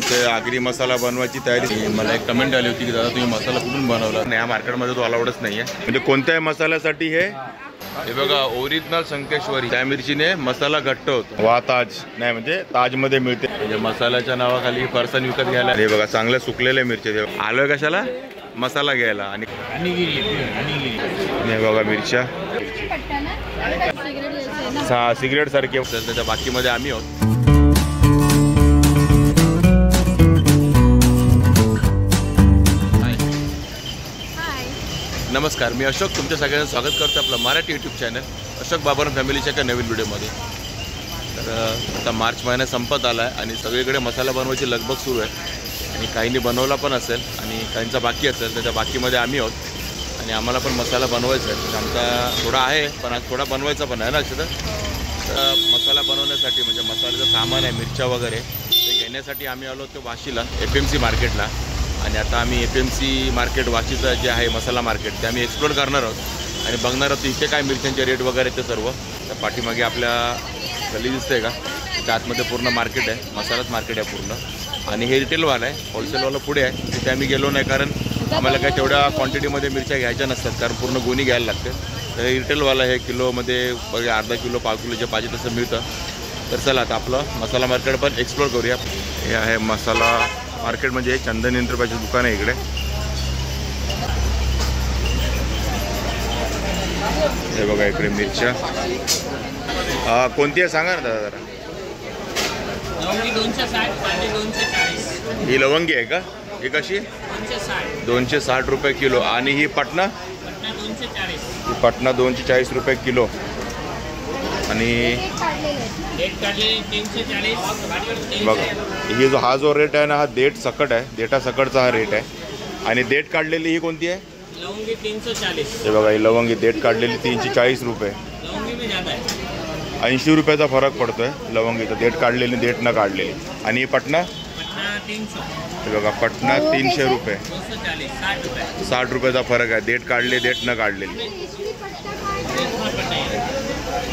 आमचे आगरी मसाला बनवायची तयारी। मला एक कमेंट आली होती की दादा तुम्ही मसाला कुठून बनवला? नाही, या मार्केटमध्ये तो अलाउडच नाही आहे। म्हणजे कोणत्याही मसाल्यासाठी हे बघा ओरिजिनल संकेश्वरी त्या मिरचीने मसाला घट्ट होतो। वा ताज नाही म्हणजे ताजमध्ये मिळते, म्हणजे मसाल्याच्या नावाखाली फरसाण विकत घ्यायला। हे बघा चांगल्या सुकलेल्या मिरच्या आलोय कशाला? मसाला घ्यायला। आणि बघा मिरच्या सिगरेट सारखे त्याच्या बाकीमध्ये आम्ही आहोत। नमस्कार, मी अशोक तुमच्या सगळ्यांचं स्वागत करतो आपलं मराठी यूट्यूब चॅनल अशोक बाबर फॅमिलीच्या एका नवीन व्हिडिओमध्ये। तर आता मार्च महिना संपत आला आहे आणि सगळीकडे मसाला बनवायची लगबग सुरू आहे आणि काहींनी बनवला पण असेल आणि काहींचा बाकी असेल, त्याच्या बाकीमध्ये आम्ही आहोत आणि आम्हाला पण मसाला बनवायचा आहे। आमचा थोडा आहे पण आज थोडा बनवायचा पण आहे ना अक्षता। तर मसाला बनवण्यासाठी म्हणजे मसाल्याचं सामान आहे मिरच्या वगैरे ते घेण्यासाठी आम्ही आलो होतो वाशीला FMC मार्केटला। आणि आता आम्ही FMC मार्केट वाशीचं जे आहे मसाला मार्केट ते आम्ही एक्सप्लोर करणार आहोत आणि बघणार आहोत इथे काय मिरच्यांचे रेट वगैरे ते सर्व। तर पाठीमागे आपल्या गल्ली दिसते का, त्या आतमध्ये पूर्ण मार्केट आहे, मसालाच मार्केट आहे पूर्ण। आणि हे रिटेलवाला आहे, होलसेलवाला पुढे आहे, तिथे आम्ही गेलो नाही कारण आम्हाला काय तेवढ्या क्वांटिटीमध्ये मिरच्या घ्यायच्या नसतात कारण पूर्ण गोणी घ्यायला लागते। तर रिटेलवाला हे किलोमध्ये बघा अर्धा किलो पाव किलो जे पाहिजे तसं मिळतं। तर चला आता आपलं मसाला मार्केट पण एक्सप्लोर करूया। हे आहे मसाला मार्केट म्हणजे चंदन यंत्रपाचे दुकान आहे इकडे। हे बघा इकडे मिरच्या कोणती आहे सांगा ना दादा जरा। लवंगी 260 आणि 240। ही लवंगी आहे का? ही कशी? 260 रुपये किलो। आणि ही पटना? पटना 240। ही पटना 240 रुपये किलो। आणि डेट काढलेली 340। बघा ही हा जो रेट आहे ना हा देठ सकट आहे, देठा सकटचा हा रेट आहे। आणि देठ काढलेली ही कोणती आहे? लवंगी 340। हे बघा ही लवंगी देठ काढलेली 340 रुपये। लवंगी में ज्यादा है, 80 रुपयाचा फरक पडतोय लवंगीचा, देठ काढलेली देठ न काढलेली। आणि ही पटना? पटना 300। हे बघा पटना 300 रुपये, 240 60 रुपये। 60 रुपयाचा फरक आहे, देठ काढले देठ न काढलेली।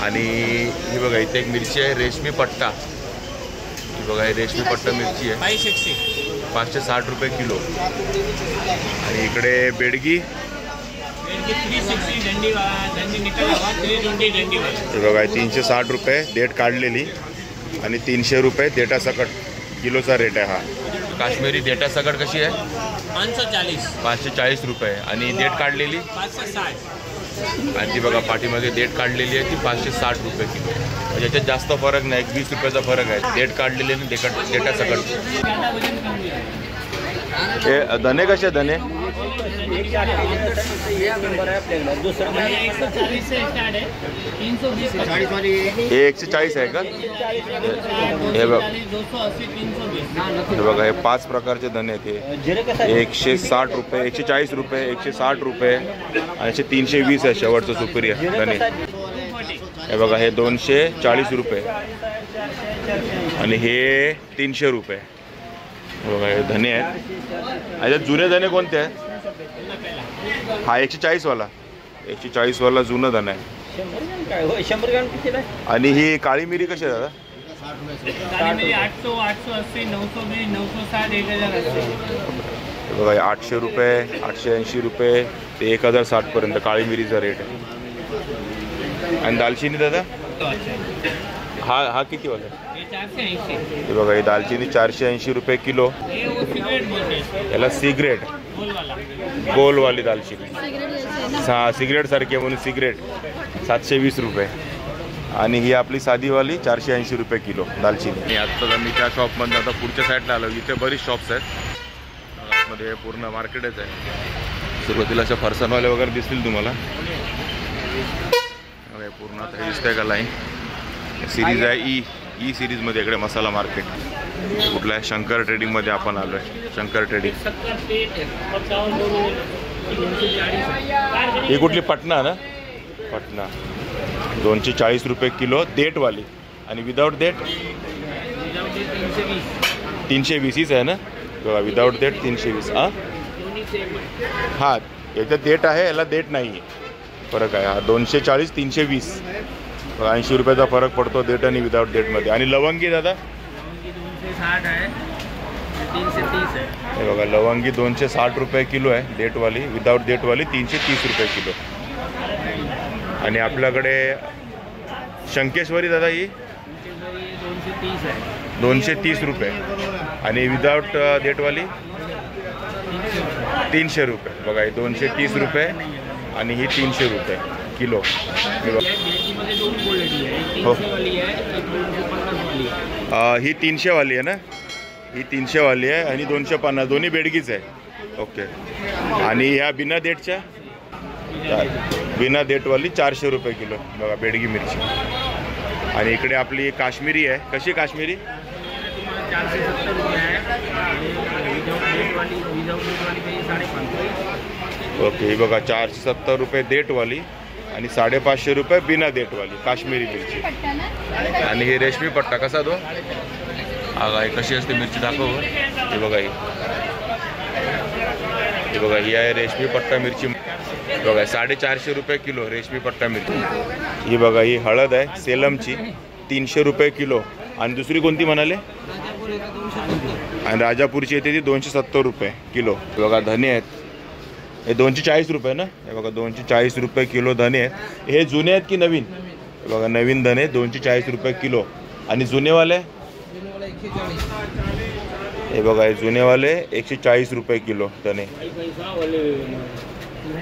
आणि ही बघा इथे एक मिरची आहे रेशमी पट्टा, ही बघा ही रेशमी पट्टा मिरची आहे 560 रुपये किलो। आणि इकडे बेडगी 360 डंडी निकल हवा 320 हे बघा 360 रुपये देठ काढलेली आणि 300 रुपये देठा सकट किलोचा रेट आहे हा। काश्मीरी देठा सकट कशी आहे? 540 रुपये। आणि देठ काढलेली 560। आणि ती बघा पाठीमागे देठ काढलेली आहे ती 560 रुपये किलो। म्हणजे याच्यात जास्त फरक नाही, 20 रुपयाचा फरक आहे देठ काढलेली आणि देठा सकट। हे धने कसे? धने 140 आहे का? हे बघा हे 5 प्रकारचे धने आहेत, 160 रुपये 140 रुपये 160 रुपये आणि 320 आहे शेवटचं सुप्रिया धने। हे बघा हे 240 रुपये आणि हे 300 रुपये। बघा हे धने आहेत। अच्छा जुने धने कोणते आहेत? हा 140 वाला 140 वाला जुनं धन आहे। 100 ग्राम किती आहे? आणि ही काळी मिरी कशी आहे दादा? काळी मिरी 800 880 920 960 1080। बघा 800 रुपये 880 रुपये ते 1060 पर्यंत काळी मिरीचा रेट आहे। आणि दालचिनी दादा हा किती वाला आहे? 480। हे बघा ही दालचिनी 480 रुपये किलो। याला सिगरेट गोलवाली दालचिनी सिगरेट सारखी म्हणून सिगरेट 720 रुपये। आणि ही आपली साधीवाली 480 रुपये किलो दालचिनी। आता मी त्या शॉपमध्ये आता पुढच्या साईडला आलो, इथे बरीच शॉप्स आहेत, आतमध्ये पूर्ण मार्केटच आहे। सुरुवातीला अशा फरसाणवाले वगैरे दिसतील तुम्हाला, पूर्ण आता हे दिसतंय का लाईन सिरीज आहे ई सिरीजमध्ये इकडे मसाला मार्केट कुठला आहे? शंकर ट्रेडिंगमध्ये आपण आलो आहे, शंकर ट्रेडिंग। ही कुठली? पटना ना? पटना 240 रुपये किलो देठवाली। आणि विदाऊट देठ 320 आहे ना? बघा विदाऊट देठ 320। हां याच्यात देठ आहे, याला देठ नाही आहे, फरक आहे। हा 240 320 80 रुपयाचा फरक पडतो देठ आणि विदाऊट देठमध्ये। आणि लवंगी दादा 260 आहे 330 है. हे बघा लवंगी 260 रुपये किलो आहे डेटवाली, विदाऊट डेटवाली 330 रुपये किलो. आणि आपल्याकडे शंकेश्वरी दादा ही 230 है. 230 रुपये आणि विदाऊट डेटवाली 300 रुपये. बघा ही 230 रुपये आणि ही 300 रुपये किलो. हे बघा मध्ये दोन क्वालिटी आहे, एक हो. 300 वाली आहे, एक 250 वाली आहे. ही 300 वाली आहे ना, ही 300 वाली आहे आणि 250, दोन्ही बेडगीच आहे. ओके. आणि ह्या बिना डेटच्या बिना डेटवाली 400 रुपये किलो. बघा बेडगी मिरची. आणि इकडे आपली काश्मीरी आहे. कशी काश्मीरी? 470 रुपये आहे. विदाउट डेट वाली काही 550. ओके. ही बघा 470 रुपये डेटवाली आणि 550 रुपये बिना डेटवाली काश्मीरी मिरची. आणि ही रेशमी पट्टा कसा तो? हा कशी असते मिरची दाखव. हे बघा ही बघा ही आहे रेशमी पट्टा मिरची. बघा 450 रुपये किलो रेशमी पट्टा मिरची. ही बघा ही हळद आहे सेलमची 300 रुपये किलो. आणि दुसरी कोणती म्हणाले? आणि राजापूरची येते ती 270 रुपये किलो. बघा धने आहेत हे 240 रुपये ना. हे बघा 240 रुपये किलो धने आहेत. हे जुने आहेत की नवीन? हे बघा नवीन धने 240 रुपये किलो. आणि जुनेवाले हे बघा हे जुनेवाले 140 रुपये किलो धने.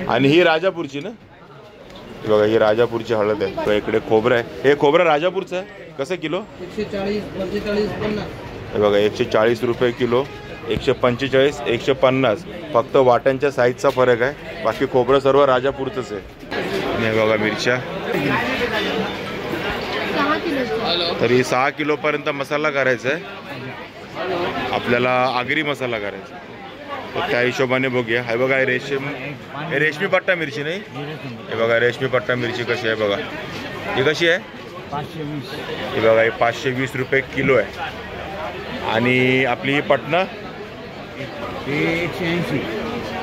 आणि ही राजापूरची ना. हे बघा ही राजापूरची हळद आहे. इकडे खोबरं आहे. हे खोबरं राजापूरचं आहे. कसं किलो? 140, 45, 50. हे बघा 140 रुपये किलो, 145, 150. फक्त वाट्यांच्या साईजचा फरक आहे. बाकी खोबरं सर्व राजापूरचंच आहे. आणि हे बघा मिरच्या. तरी 6 किलोपर्यंत मसाला करायचा आहे आपल्याला. आगरी मसाला करायचा तर त्या हिशोबाने बघूया. हे बघा हे रेशमी पट्टा मिरची नाही. हे बघा रेशमी पट्टा मिरची कशी आहे बघा. ही कशी आहे? 520. हे बघा हे 520 रुपये किलो आहे. आणि आपली ही पटना 180.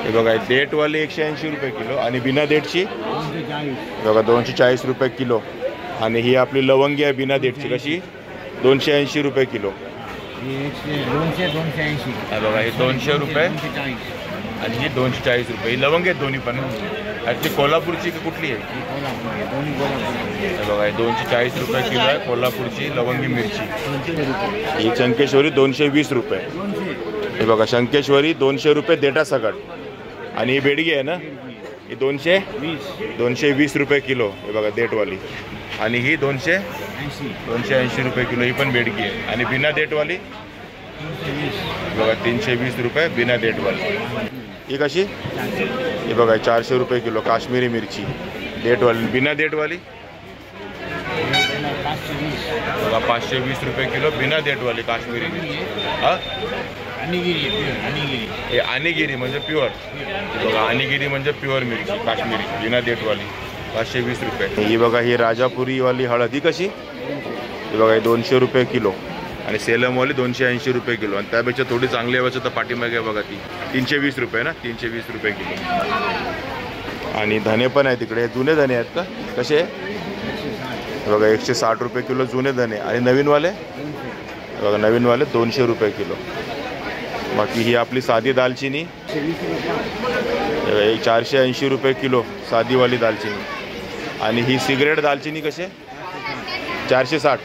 हे बघा डेटवाली 180 रुपये किलो आणि बिना डेटची 240. बघा 240 रुपये किलो. आणि ही आपली लवंगी आहे बिना डेटची कशी 280 रुपये किलो. 280. हे बघा हे 200 रुपये आणि ही 240 रुपये. ही लवंगी आहेत दोन्ही पण. ॲक्च्युली कोल्हापूरची की कुठली आहे? हे बघा हे 240 रुपये किलो आहे कोल्हापूरची लवंगी मिरची. ही शंकेश्वरी 220 रुपये. हे बघा शंकेश्वरी 200 रुपये देटा सगट. आणि ही बेडगी आहे ना ही 220 रुपये किलो. हे बघा डेटवाली. आणि ही 280 रुपये किलो. ही पण बेडगी आहे. आणि बिना डेटवाली बघा 320 रुपये बिना डेटवाली. ही कशी? हे बघा 400 रुपये किलो काश्मीरी मिरची डेटवाली. बिना डेटवाली बघा 520 रुपये किलो बिना डेटवाली काश्मीरी मिरची. हां हे आणीगिरी म्हणजे प्युअर. बघा आणीगिरी म्हणजे प्युअर मिरची काश्मीरी बिना डेटवाली 520 रुपये. ही बघा ही राजापुरीवाली हळद. ही कशी? ही बघा ही 200 रुपये किलो. आणि सेलमवाली 280 रुपये किलो. आणि त्यापेक्षा थोडी चांगली हवी तर पाठीमागे बघा ती 320 रुपये ना 320 रुपये किलो. आणि धने पण आहे तिकडे. जुने धने आहेत का कसे? बघा 160 रुपये किलो जुने धने. आणि नवीनवाले बघा नवीनवाले 200 रुपये किलो. बाकी ही आपली साधी दालचिनी 480 रुपये किलो साधीवाली दालचिनी. आणि ही सिगरेट दालचिनी कसे? 460.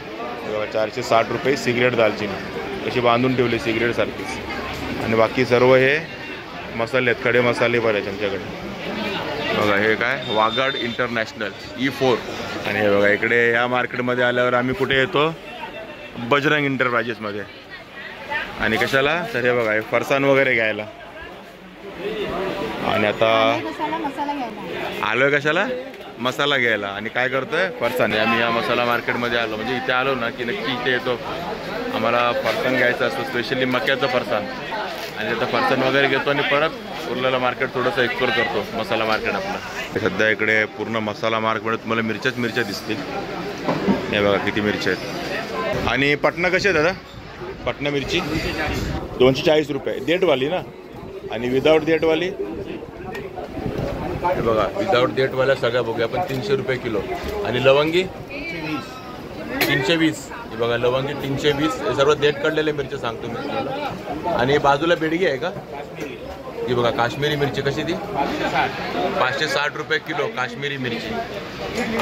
बघा 460 रुपये सिगरेट दालचिनी. अशी बांधून ठेवली सिगरेटसारखीच. आणि बाकी सर्व हे मसाले आहेत खडे मसाले बरेच आमच्याकडे. बघा हे काय वाघाड इंटरनॅशनल E4. आणि हे बघा इकडे या मार्केटमध्ये आल्यावर आम्ही कुठे येतो? बजरंग इंटरप्राइजेसमध्ये. आणि कशाला? तर हे बघा हे फरसाण वगैरे घ्यायला. आणि आता आलोय कशाला? मसाला घ्यायला. आणि काय करतोय? फरसाण. आम्ही या मसाला मार्केटमध्ये आलो म्हणजे इथे आलो ना की नक्की इथे येतो. आम्हाला फरसाण घ्यायचं असतं स्पेशली मक्याचं फरसाण. आणि आता फरसाण वगैरे घेतो आणि परत उरलेलं मार्केट थोडंसं एक्सप्लोर करतो मसाला मार्केट आपला. सध्या इकडे पूर्ण मसाला मार्केटमध्ये तुम्हाला मिरच्या दिसतील. हे बघा किती मिरच्या आहेत. आणि पटना कशी आहे दादा? पटना मिरची 240 रुपये डेटवाली ना. आणि विदाऊट डेटवाली हे बघा विदाऊट डेटवाल्या सगळ्या बघूया आपण 300 रुपये किलो. आणि लवंगी 320. हे बघा लवंगी 320, हे सर्व देठ काढलेले मिरची सांगतो मी तुम्हाला. आणि बाजूला बेडगी आहे का? ही बघा काश्मीरी मिरची कशी ती 560 रुपये किलो काश्मीरी मिरची.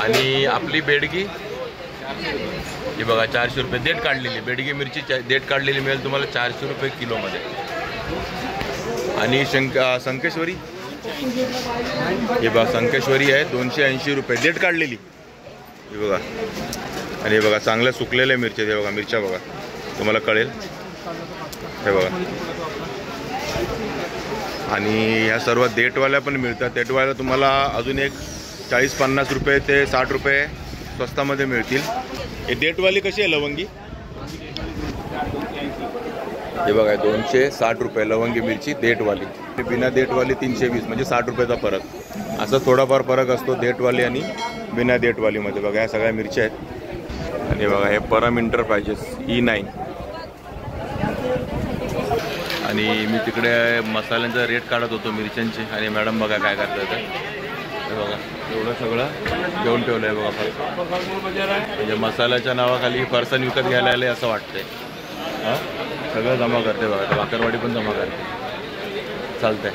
आणि आपली बेडगी ही बघा 400 रुपये देठ काढलेली. बेडगी मिरची देठ काढलेली मिळेल तुम्हाला 400 रुपये किलोमध्ये. आणि संकेश्वरी हे बघा संकेश्वरी आहे 280 रुपये देठ काढलेली. हे बघा. आणि हे बघा चांगल्या सुकलेल्या मिरच्या. हे बघा मिरच्या बघा तुम्हाला कळेल. हे बघा. आणि ह्या सर्व देठवाल्या पण मिळतात. देठवाल्या तुम्हाला अजून एक 40-50 रुपये ते 60 रुपये स्वस्तामध्ये मिळतील. हे देठवाली कशी आहे लवंगी? हे बघा 260 रुपये लवंगी मिरची देठवाली. बिना देठवाली 320 म्हणजे 60 रुपयाचा फरक. असं थोडाफार फरक असतो देठवाली आणि बिना देठवालीमध्ये. बघा ह्या सगळ्या मिरच्या आहेत. आणि बघा हे परम इंटरप्राइजेस E9. आणि मी तिकडे मसाल्यांचा रेट काढत होतो मिरच्यांचे. आणि मॅडम बघा काय करतात. हे बघा एवढं सगळं घेऊन ठेवलं आहे बघा. म्हणजे मसाल्याच्या नावाखाली फरसाण विकत घ्यायला आले असं वाटतंय. हां सगळं जमा करते बघा. भाकरवाडी पण जमा करते. चालतंय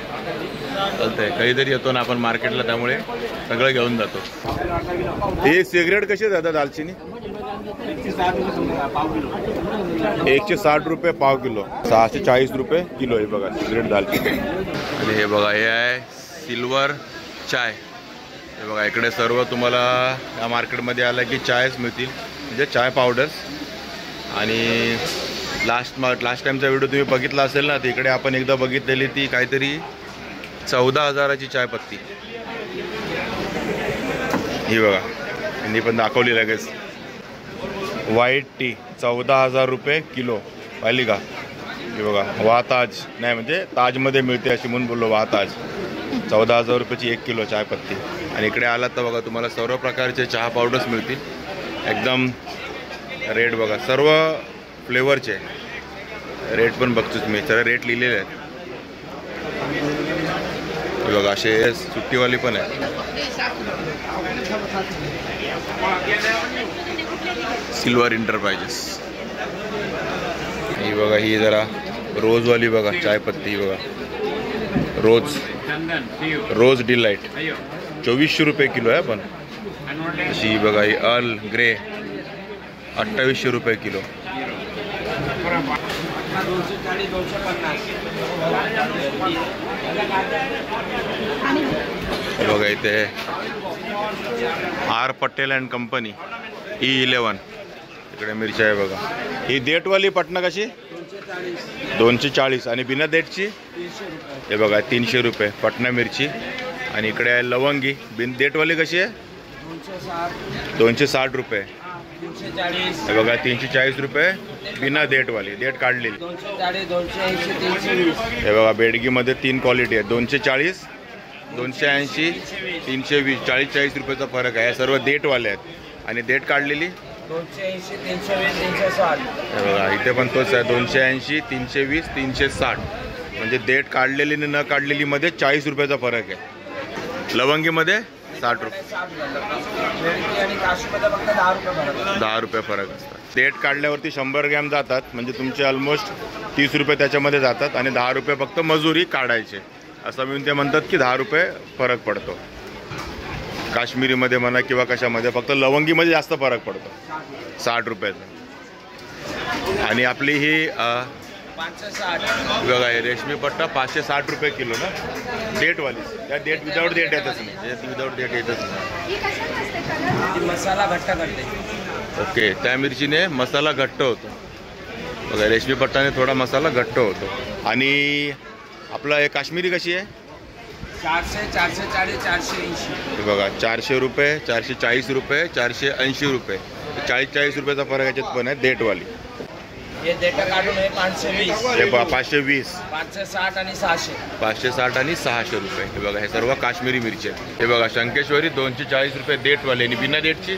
कधीतरी येतो ना आपण मार्केटला, त्यामुळे सगळं घेऊन जातो. हे सिगरेट कसे दादा दालचिनी? 160 रुपये पाव किलो. 640 रुपये किलो आहे बघा सिगरेट दालचिनी. आणि हे बघा हे आहे सिल्वर चाय. हे बघा इकडे सर्व तुम्हाला या मार्केटमध्ये आलं की चायच मिळतील, म्हणजे चाय पावडर्स. आणि लास्ट टाईमचा व्हिडिओ तुम्ही बघितला असेल ना, तिकडे आपण एकदा बघितलेली ती काहीतरी 14,000ची चायपत्ती. ही बघा यांनी पण दाखवली लगेच. व्हाईट टी 14,000 रुपये किलो. पाहिली का? हे बघा वाताज नाही म्हणजे ताजमध्ये मिळते अशी म्हणून बोललो वाताज. 14,000 रुपयाची 1 किलो चायपत्ती. आणि इकडे आलात तर बघा तुम्हाला सर्व प्रकारचे चहा पावडर्स मिळतील. एकदम रेट बघा सर्व फ्लेवरचे. रेट पण बघतोच मी, तर रेट लिहिलेले आहेत. हे बघा असे सुट्टीवाली पण आहे. Silver enterprises. ही बघा ही जरा रोजवाली बघा चायपत्ती. ही बघा रोज डिलाइट 2400 रुपये किलो आहे. पण अशी बघा ही अर्ल ग्रे 2800 रुपये किलो. बघा इथे R Patel and company E11. इकडे मिरची आहे बघा. ही देठवाली पटना कशी? 240. आणि बिना देठची हे बघा 300 रुपये पटना मिरची. आणि इकडे आहे लवंगी बिन देठवाली कशी आहे? 260 रुपये. हे बघा 340 रुपये बिना देठवाली देठ काढलेली. हे बघा बेडगीमध्ये 3 क्वालिटी आहे. 240, 280, 320. 40 रुपयाचा फरक आहे. सर्व देठवाले आहेत. आणि देठ काढलेली 280, 320, 360. हे बघा इथे पण तोच आहे 280, 320, 360. म्हणजे देठ काढलेली आणि न काढलेली मध्ये 40 रुपयाचा फरक आहे. लवंगीमध्ये 60 रुपये. 10 रुपये फरक असतात. देठ काढल्यावरती 100 ग्रॅम जातात, म्हणजे तुमचे ऑलमोस्ट 30 रुपये त्याच्यामध्ये जातात. आणि 10 रुपये फक्त मजुरी काढायचे. असं मिळून ते म्हणतात की 10 रुपये फरक पडतो. काश्मीरीमध्ये म्हणा किंवा कशामध्ये, फक्त लवंगीमध्ये जास्त फरक पडतो 60 रुपयाचा. आणि आपली ही बघा रेशमी पट्टा 560 रुपये किलो ना डेटवाली. त्या डेट विदाउट डेट येतच नाही. विदाउट डेट येतच नाही. मसाला घट्ट करते. ओके त्या मिरचीने मसाला घट्ट होतो. बघा रेशमी पट्टाने थोडा मसाला घट्ट होतो. आणि आपला हे काश्मीरी कशी आहे? 400, 440, 480. बघा 400 रुपये, 440 रुपये, 480 रुपये. 40 रुपयाचा फरक याच्यात पण आहे डेटवाली. हे डेटा काढून आहे 520. हे 520, 560 आणि 600. 560 आणि 600 रुपये. हे बघा हे सर्व काश्मीरी मिरची आहे. हे बघा शंकेश्वरी 240 रुपये डेटवाली. आणि बिना डेटची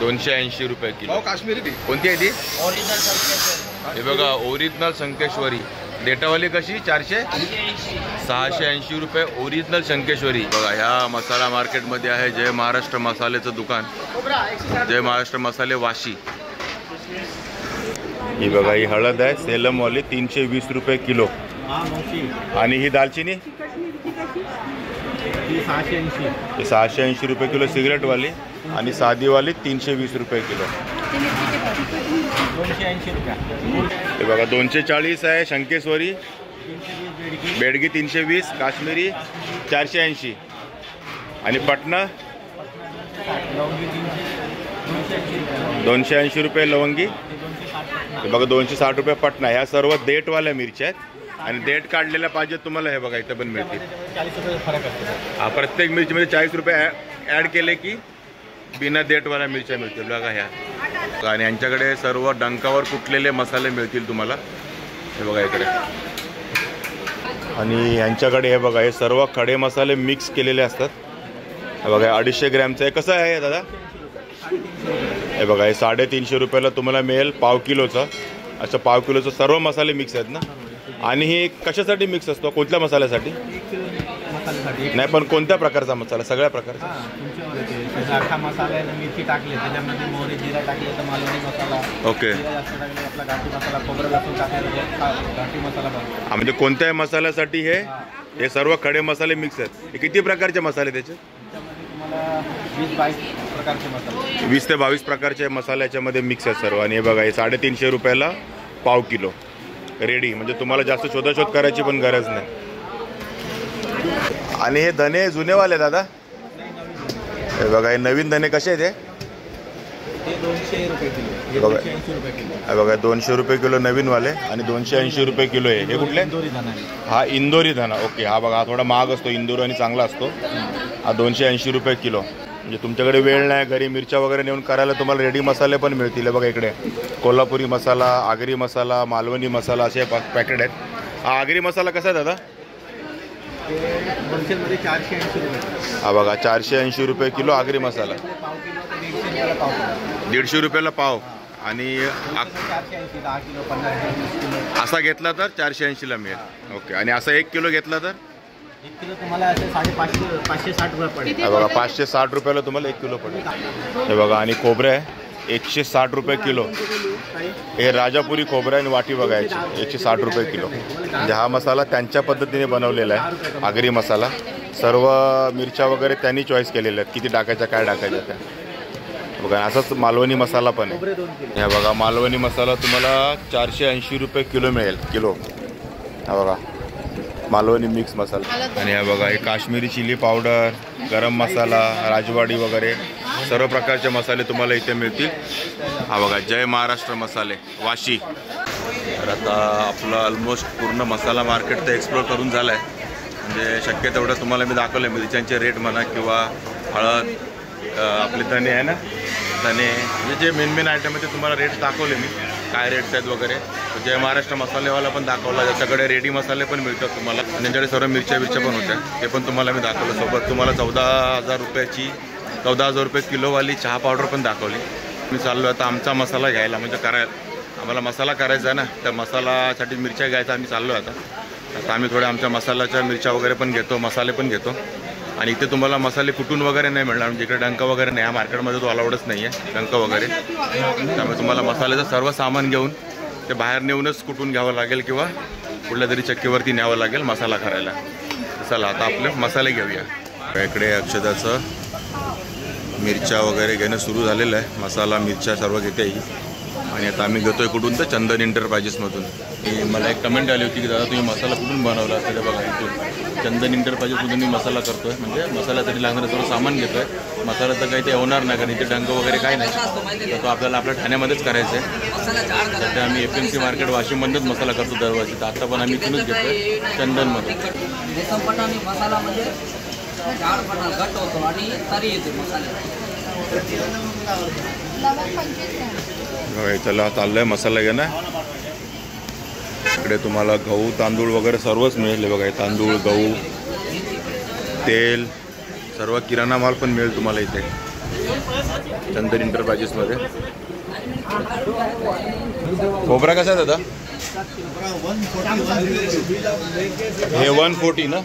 280 रुपये किलो. काश्मीरी कोणती आहे ती? ओरिजिनल शंकेश्वरी. हे बघा ओरिजिनल शंकेश्वरी. डेटावाली कशी? 400, 680 रुपये ओरिजिनल शंकेश्वरी. बघा ह्या मसाला मार्केटमध्ये आहे जय महाराष्ट्र मसाल्याचं दुकान. जय महाराष्ट्र मसाले वाशी. ही बघा, ही हळद आहे सेलमवाली 320 रुपये किलो. आणि ही दालचिनी 680 रुपये किलो सिगरेटवाली. आणि साधीवाली 320 रुपये किलो. हे बघा 240 आहे शंकेश्वरी. बेडगी 320, काश्मीरी 480. आणि पटना 280 रुपये लवंगी. हे बघा 260 रुपये पटना. ह्या सर्व देठवाल्या मिरच्या आहेत. आणि देठ काढलेल्या पाहिजे तुम्हाला हे बघा इथं पण मिळतील. हा, प्रत्येक मिरचीमध्ये 40 रुपये ॲड केले की बिना देठवाल्या मिरच्या मिळतील बघा ह्या. आणि यांच्याकडे सर्व डंकावर कुटलेले मसाले मिळतील तुम्हाला. हे बघा इकडे. आणि यांच्याकडे हे बघा हे सर्व खडे मसाले मिक्स केलेले असतात. हे बघा 250 ग्रॅमचं आहे. कसं आहे दादा? हे बघा हे 350 रुपयाला तुम्हाला मिळेल पाव किलोचं. असं पाव किलोचं सर्व मसाले मिक्स आहेत ना. आणि हे कशासाठी मिक्स असतो? कोणत्या मसाल्यासाठी? नाही, पण कोणत्या प्रकारचा मसाला? सगळ्या प्रकारचा. मिरची टाकली त्याच्यामध्ये मोहरी जिरा टाकले तर मालवणी मसाला. ओके. आपला घाटी मसाला, खोबरं लसूण टाकले घाटी मसाला. म्हणजे कोणत्याही मसाल्यासाठी हे सर्व खडे मसाले मिक्स आहेत. हे किती प्रकारचे मसाले त्याचे? 20 ते 22 प्रकारचे मसाले याच्यामध्ये मिक्स आहेत सर्व. आणि हे बघा हे 350 रुपयाला पाव किलो रेडी. म्हणजे तुम्हाला जास्त शोधाशोध करायची पण गरज नाही. आणि हे धने जुनेवाले दादा? हे बघा हे नवीन धने कसे आहेत? हे 200 रुपये किलो. हे बघा 200 रुपये किलो नवीनवाले. आणि 280 रुपये किलो आहे. हे कुठले? हा इंदोरी धना. ओके. हा बघा हा थोडा महाग असतो इंदोरी आणि चांगला असतो. हा 280 रुपये किलो. म्हणजे तुमच्याकडे वेळ नाही, घरी मिरच्या वगैरे नेऊन करायला तुम्हाला रेडी मसाले पण मिळतील. बघा इकडे कोल्हापुरी मसाला, आगरी मसाला, मालवणी मसाला असे पॅकेट आहेत. हा आगरी मसाला कसा आहे दादा? होलसेलमध्ये 480 रुपये. हा बघा 480 रुपये किलो आगरी मसाला. 150 रुपयाला पाव. आणि असा घेतला तर 480ला मिळेल. ओके. आणि असा 1 किलो घेतला तर 1 किलो तुम्हाला असे 560 रुपये पडेल. हे बघा 560 रुपयाला तुम्हाला 1 किलो पडेल. हे बघा. आणि खोबरं आहे 160 रुपये किलो. हे राजापुरी खोबरं आणि वाटी बघायची 160 रुपये किलो. म्हणजे हा मसाला त्यांच्या पद्धतीने बनवलेला आहे आगरी मसाला. सर्व मिरच्या वगैरे त्यांनी चॉईस केलेल्या आहेत किती टाकायच्या काय टाकायच्या त्या. बघा असंच मालवणी मसाला पण आहे. हे बघा मालवणी मसाला तुम्हाला 480 रुपये किलो मिळेल किलो. हा बघा मालवणी मिक्स मसाला. आणि हा बघा हे काश्मीरी चिली पावडर, गरम मसाला, राजवाडी वगैरे सर्व प्रकारचे मसाले तुम्हाला इथे मिळतील. हा बघा जय महाराष्ट्र मसाले वाशी. तर आता आपलं ऑलमोस्ट पूर्ण मसाला मार्केट तर एक्सप्लोर करून झालं आहे. म्हणजे शक्य तेवढं तुम्हाला मी दाखवलं आहे. मिरच्यांचे रेट म्हणा किंवा हळद, आपले धने आहे ना, धने म्हणजे जे मेन आयटम आहे ते तुम्हाला रेट दाखवले मी काय रेट्स आहेत वगैरे. जय महाराष्ट्र मसालेवाला पण दाखवला. ज्याच्याकडे रेडी मसाले पण मिळतात तुम्हाला. आणि त्यांच्याकडे सर्व मिरच्या पण होत्या ते पण तुम्हाला मी दाखवलं. सोबत तुम्हाला 14,000 रुपये किलोवाली चहा पावडर पण दाखवली. मी चाललो आता आमचा मसाला घ्यायला. म्हणजे आम्हाला मसाला करायचा आहे ना, त्या मसालासाठी मिरच्या घ्यायचा आम्ही चाललो आता आम्ही थोड्या आमच्या मसाल्याच्या मिरच्या वगैरे पण घेतो, मसाले पण घेतो. आणि इथे तुम्हाला मसाले कुटून वगैरे नाही मिळणार. म्हणजे इकडे डंका वगैरे नाही. ह्या मार्केटमध्ये तो अलाउडच नाही आहे डंका वगैरे. त्यामुळे तुम्हाला मसाल्याचं सर्व सामान घेऊन ते बाहेर नेऊनच कुटून घ्यावं लागेल किंवा कुठल्या तरी चक्कीवरती न्यावं लागेल मसाला करायला. चला आता आपले मसाले घेऊया. इकडे अक्षदाचं मिरच्या वगैरे घेणं सुरू झालेलं आहे. मसाला मिरच्या सर्व घेते ही. आणि आता आम्ही घेतोय कुठून तर चंदन इंटरप्राइजेसमधून. मला एक कमेंट आली होती की दादा तुम्ही मसाला कुठून बनवला असेल. बघा इथून चंदन इंटरप्राइजेसमधून मी मसाला करतो आहे. म्हणजे मसाल्यासाठी लागणारं सर्व सामान घेतो आहे. मसाला तर काही ते होणार नाही कारण इथे डंक वगैरे काही नाही. तर तो आपल्याला आपल्या ठाण्यामध्येच करायचं आहे. सध्या आम्ही FMC मार्केट वाशिममध्येच मसाला करतो दरवर्षी. तर आता पण आम्ही इथूनच घेतो आहे चंदनमध्ये. मसाला म्हणजे घट होतो आणि तरी येते मसाले. चला चाललंय मसाला घेणं. इकडे तुम्हाला गहू तांदूळ वगैरे सर्वच मिळेल. बघा तांदूळ, गहू, तेल, सर्व किराणा माल पण मिळेल तुम्हाला इथे चंदन इंटरप्राइजेसमध्ये. खोबरा कसा आहे दादा? हे 140 ना.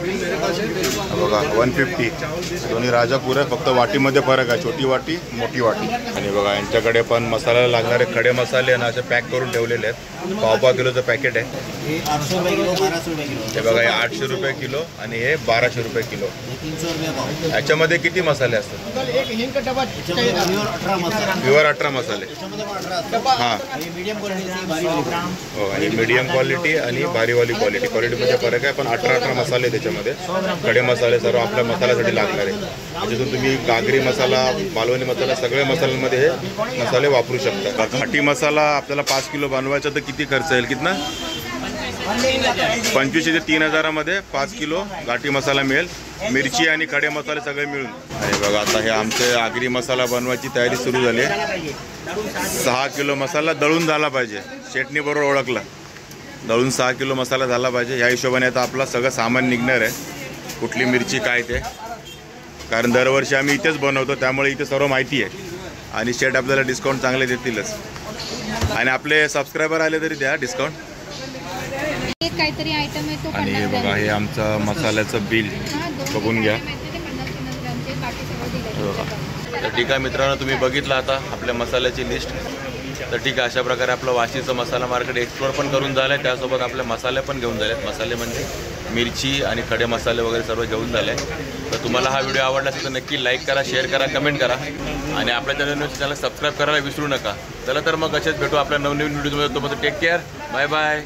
बघा 150 दोन्ही राजापूर आहे, फक्त वाटीमध्ये फरक आहे, छोटी वाटी मोठी वाटी. आणि बघा यांच्याकडे पण मसाला लागणारे खडे मसाले ना असे पॅक करून ठेवलेले आहेत. पाव किलोचं पॅकेट आहे हे. 800 रुपये किलो, 1200 रुपये किलो. हे बघा हे 800 रुपये किलो आणि हे 1200 रुपये किलो. 300 रुपये पाव. याच्यामध्ये किती मसाले असतात? प्युअर 18 मसाले. हां हो, आणि मीडियम क्वालिटी आणि भारीवाली क्वालिटीमध्ये फरक आहे, पण 18 मसाले त्याच्यामध्ये खडे मसाले सर्व आपल्या मसाल्यासाठी लागणार आहे. त्याच्यातून तुम्ही गागरी मसाला, मालवणी मसाला सगळ्या मसाल्यांमध्ये हे मसाले वापरू शकता. घाटी मसाला आपल्याला 5 किलो बनवायचा तर किती खर्च येईल? कितना? 2500 ते 3000 5 किलो घाटी मसाला मिळेल. मिरची आणि खडे मसाले सगळे मिळून. आणि बघा आता हे आमचे आगरी मसाला बनवायची तयारी सुरू झाली आहे. 6 किलो मसाला दळून झाला पाहिजे. चटणी बरोबर ओळखला, दळून 6 किलो मसाला झाला पाहिजे. ह्या हिशोबाने आता आपला सगळं सामान निघणार आहे, कुठली मिरची काय ते. कारण दरवर्षी आम्ही इथेच बनवतो, त्यामुळे इथे सर्व माहिती आहे. आणि शेट आपल्याला डिस्काउंट चांगले देतीलच. आणि आपले सबस्क्रायबर आले तरी द्या डिस्काउंट. काहीतरी आयटम आहे तो. आणि हे बघा हे आमचं मसाल्याचं बिल बघून घ्या. तर ठीक आहे मित्रांनो, तुम्ही बघितलं आता आपल्या मसाल्याची लिस्ट. तर ठीक आहे, अशा प्रकारे आपलं वाशीचं मसाला मार्केट एक्सप्लोर पण करून झालं आहे. त्यासोबत आपले मसाले पण घेऊन झाले आहेत. मसाले म्हणजे मिरची आणि खडे मसाले वगैरे सर्व घेऊन झाले आहे. तर तुम्हाला हा व्हिडिओ आवडला असेल तर नक्की लाईक करा, शेअर करा, कमेंट करा. आणि आपल्या चॅनलला सबस्क्राईब करायला विसरू नका. चला तर मग असेच भेटू आपल्या नवनवीन व्हिडिओमध्ये. तोपर्यंत टेक केअर, बाय बाय.